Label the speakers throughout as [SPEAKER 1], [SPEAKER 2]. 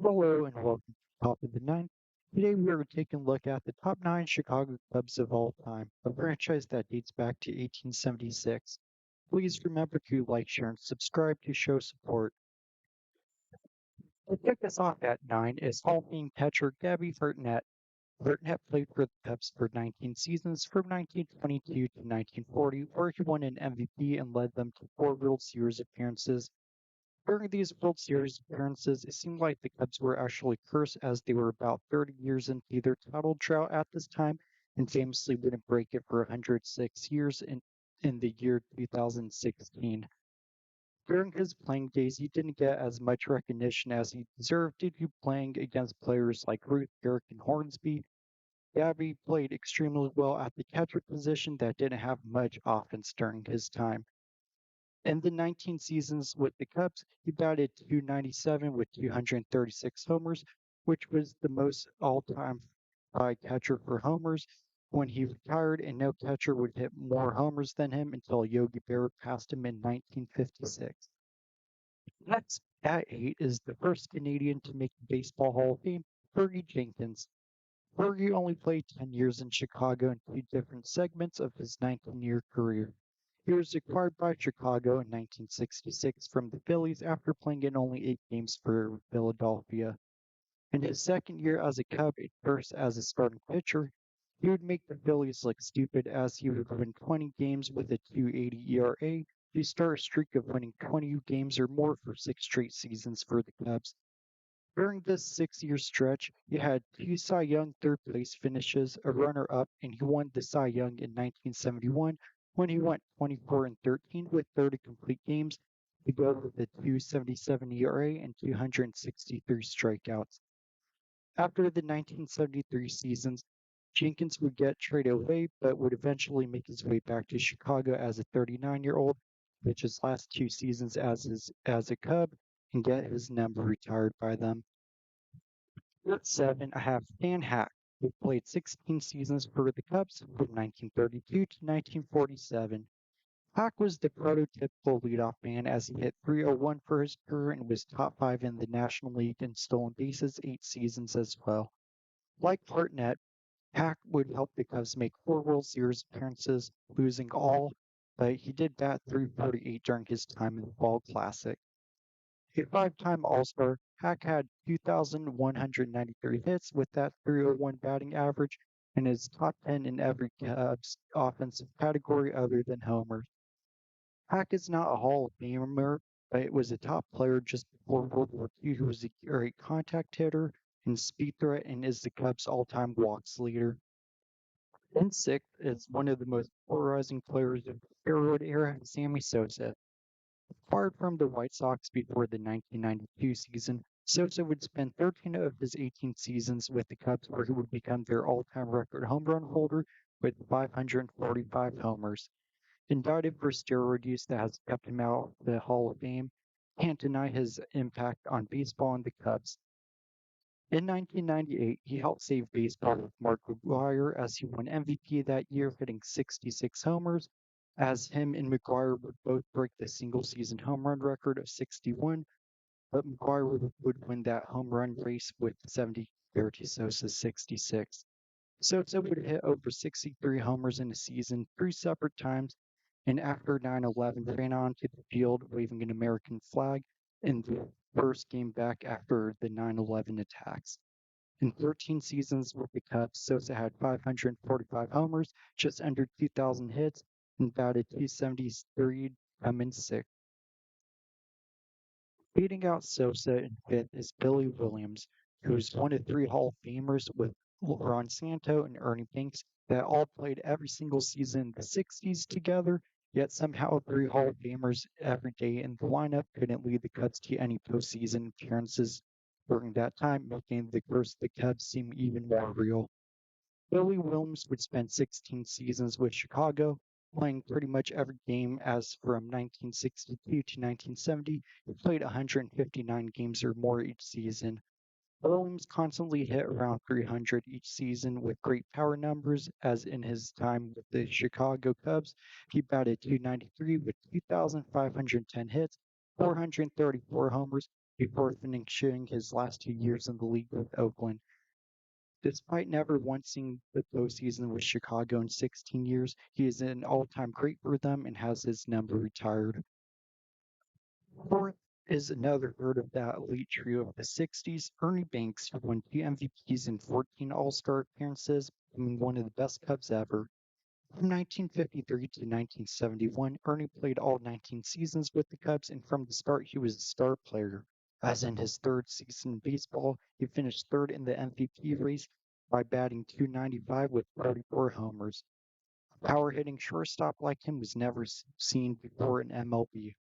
[SPEAKER 1] Hello and welcome to Top of the Nine. Today we are taking a look at the top nine Chicago Cubs of all time, a franchise that dates back to 1876. Please remember to like, share, and subscribe to show support. To kick us off at nine is Hall of Fame catcher Gabby Burton. Burton played for the Cubs for 19 seasons from 1922 to 1940, where he won an MVP and led them to four World Series appearances. During these World Series appearances, it seemed like the Cubs were actually cursed as they were about 30 years into their title drought at this time and famously wouldn't break it for 106 years in the year 2016. During his playing days, he didn't get as much recognition as he deserved due to playing against players like Ruth, Garrick, and Hornsby. Gabby played extremely well at the catcher position that didn't have much offense during his time. In the 19 seasons with the Cubs, he batted .297 with 236 homers, which was the most all-time by catcher for homers. When he retired, and no catcher would hit more homers than him until Yogi Berra passed him in 1956. Next, at 8 is the first Canadian to make the Baseball Hall of Fame, Fergie Jenkins. Fergie only played 10 years in Chicago in two different segments of his 19-year career. He was acquired by Chicago in 1966 from the Phillies after playing in only 8 games for Philadelphia. In his second year as a Cub and first as a starting pitcher, he would make the Phillies look stupid as he would win 20 games with a 2.80 ERA to start a streak of winning 20 games or more for 6 straight seasons for the Cubs. During this 6 year stretch, he had two Cy Young third place finishes, a runner up, and he won the Cy Young in 1971 when he went 24 and 13 with 30 complete games to go with a 2.77 ERA and 263 strikeouts. After the 1973 seasons, Jenkins would get traded away but would eventually make his way back to Chicago as a 39-year-old, pitch his last 2 seasons as a Cub, and get his number retired by them. At 7, I have Stan Hack, who played 16 seasons for the Cubs from 1932 to 1947. Hack was the prototypical leadoff man as he hit .301 for his career and was top 5 in the National League in stolen bases 8 seasons as well. Like Hartnett, Hack would help the Cubs make 4 World Series appearances, losing all, but he did bat .348 during his time in the Fall Classic. A five-time All-Star, Hack had 2,193 hits with that .301 batting average and is top 10 in every Cubs offensive category other than homers. Hack is not a Hall of Famer, but it was a top player just before World War II who was a great contact hitter and speed threat and is the Cubs' all-time walks leader. In sixth is one of the most polarizing players of the steroid era, Sammy Sosa. Acquired from the White Sox before the 1992 season, Sosa would spend 13 of his 18 seasons with the Cubs where he would become their all-time record home run holder with 545 homers. Indicted for steroid use that has kept him out of the Hall of Fame, can't deny his impact on baseball and the Cubs. In 1998, he helped save baseball with Mark McGwire as he won MVP that year, hitting 66 homers, as him and McGwire would both break the single season home run record of 61, but McGwire would win that home run race with 70 compared to Sosa's 66. Sosa would hit over 63 homers in a season 3 separate times, and after 9/11 ran onto the field waving an American flag in the first game back after the 9/11 attacks. In 13 seasons with the Cubs, Sosa had 545 homers, just under 2,000 hits, and batted .273 come in sixth. Beating out Sosa in fifth is Billy Williams, who's one of 3 Hall of Famers with Ron Santo and Ernie Banks that all played every single season in the 60s together, yet somehow 3 Hall of Famers every day in the lineup couldn't lead the Cubs to any postseason appearances during that time, making the curse of the Cubs seem even more real. Billy Williams would spend 16 seasons with Chicago, playing pretty much every game as from 1962 to 1970. He played 159 games or more each season. Williams constantly hit around 300 each season with great power numbers, as in his time with the Chicago Cubs. He batted .293 with 2,510 hits, 434 homers, before finishing his last 2 years in the league with Oakland. Despite never once seeing the postseason with Chicago in 16 years, he is an all-time great for them and has his number retired. Fourth is another third of that elite trio of the 60s, Ernie Banks, who won 2 MVPs and 14 All-Star appearances, becoming one of the best Cubs ever. From 1953 to 1971, Ernie played all 19 seasons with the Cubs, and from the start, he was a star player. As in his third season in baseball, he finished third in the MVP race by batting .295 with 34 homers. A power hitting shortstop like him was never seen before in MLB.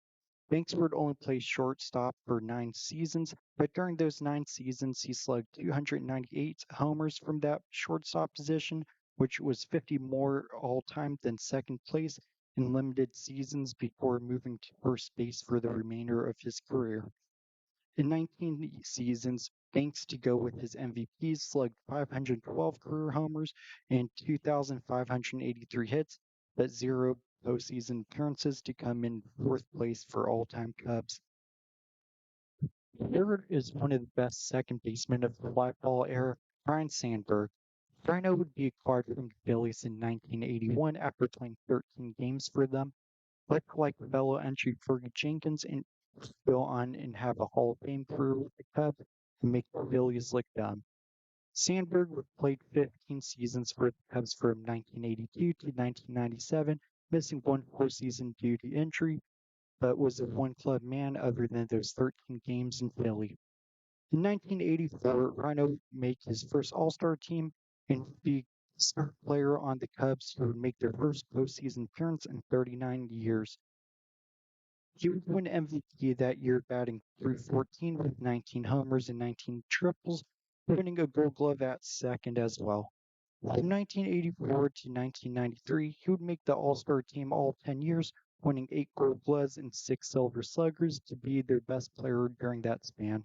[SPEAKER 1] Banks would only play shortstop for 9 seasons, but during those 9 seasons, he slugged 298 homers from that shortstop position, which was 50 more all time than second place in limited seasons before moving to first base for the remainder of his career. In 19 seasons, Banks, to go with his MVPs, slugged 512 career homers and 2,583 hits, but zero postseason appearances to come in fourth place for all-time Cubs. Third is one of the best second basemen of the live ball era, Brian Sandberg. Rhino would be acquired from the Phillies in 1981 after playing 13 games for them. Like fellow entry Fergie Jenkins and go on and have a Hall of Fame career with the Cubs and make the Phillies look dumb. Sandberg played 15 seasons for the Cubs from 1982 to 1997, missing one postseason due to injury, but was a one-club man other than those 13 games in Philly. In 1984, Rhino would make his first All-Star team and be the star player on the Cubs who would make their first postseason appearance in 39 years. He would win MVP that year, batting .314 with 19 homers and 19 triples, winning a Gold Glove at second as well. From 1984 to 1993, he would make the All-Star team all 10 years, winning 8 Gold Gloves and 6 Silver Sluggers to be their best player during that span.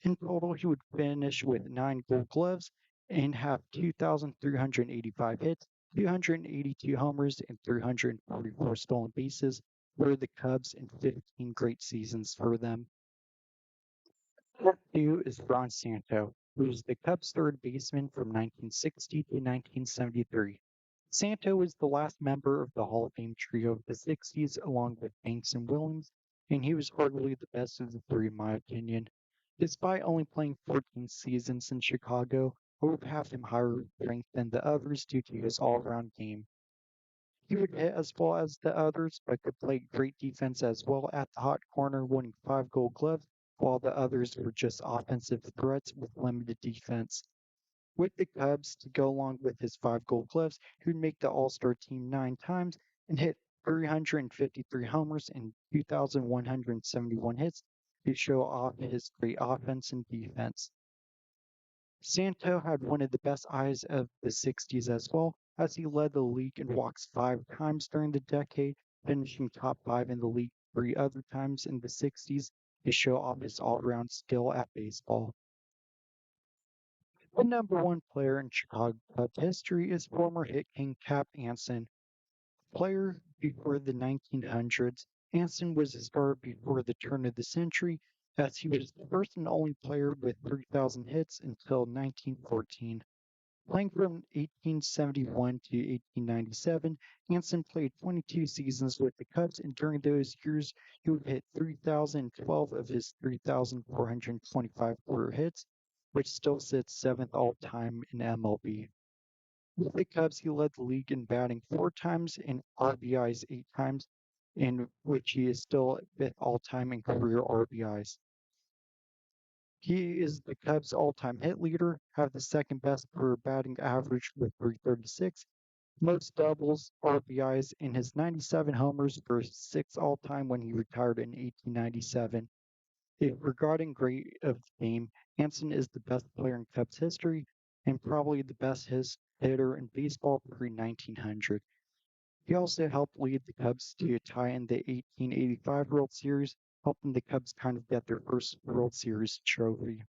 [SPEAKER 1] In total, he would finish with 9 Gold Gloves and have 2,385 hits, 282 homers, and 344 stolen bases for the Cubs in 15 great seasons for them. Number 2 is Ron Santo, who was the Cubs' third baseman from 1960 to 1973. Santo was the last member of the Hall of Fame trio of the 60s, along with Banks and Williams, and he was arguably the best of the three, in my opinion. Despite only playing 14 seasons in Chicago, I would have him higher ranked than the others due to his all-around game. He would hit as well as the others, but could play great defense as well at the hot corner, winning 5 Gold Gloves, while the others were just offensive threats with limited defense. With the Cubs, to go along with his 5 Gold Gloves, he would make the All-Star team 9 times and hit 353 homers and 2,171 hits to show off his great offense and defense. Santo had one of the best eyes of the 60s as well, as he led the league in walks 5 times during the decade, finishing top 5 in the league 3 other times in the 60s to show off his all-around skill at baseball. The number one player in Chicago Cubs history is former hit king Cap Anson. Player before the 1900s, Anson was a star before the turn of the century, as he was the first and only player with 3,000 hits until 1914. Playing from 1871 to 1897, Anson played 22 seasons with the Cubs, and during those years, he would hit 3,012 of his 3,425 career hits, which still sits seventh all time in MLB. With the Cubs, he led the league in batting 4 times and RBIs 8 times, in which he is still fifth all time in career RBIs. He is the Cubs' all-time hit leader, have the second best career batting average with 336, most doubles, RBIs, and his 97 homers were sixth all-time when he retired in 1897. Regarding grade of the game, Anson is the best player in Cubs history and probably the best hitter in baseball pre-1900. He also helped lead the Cubs to a tie in the 1885 World Series, helping the Cubs kind of get their first World Series trophy.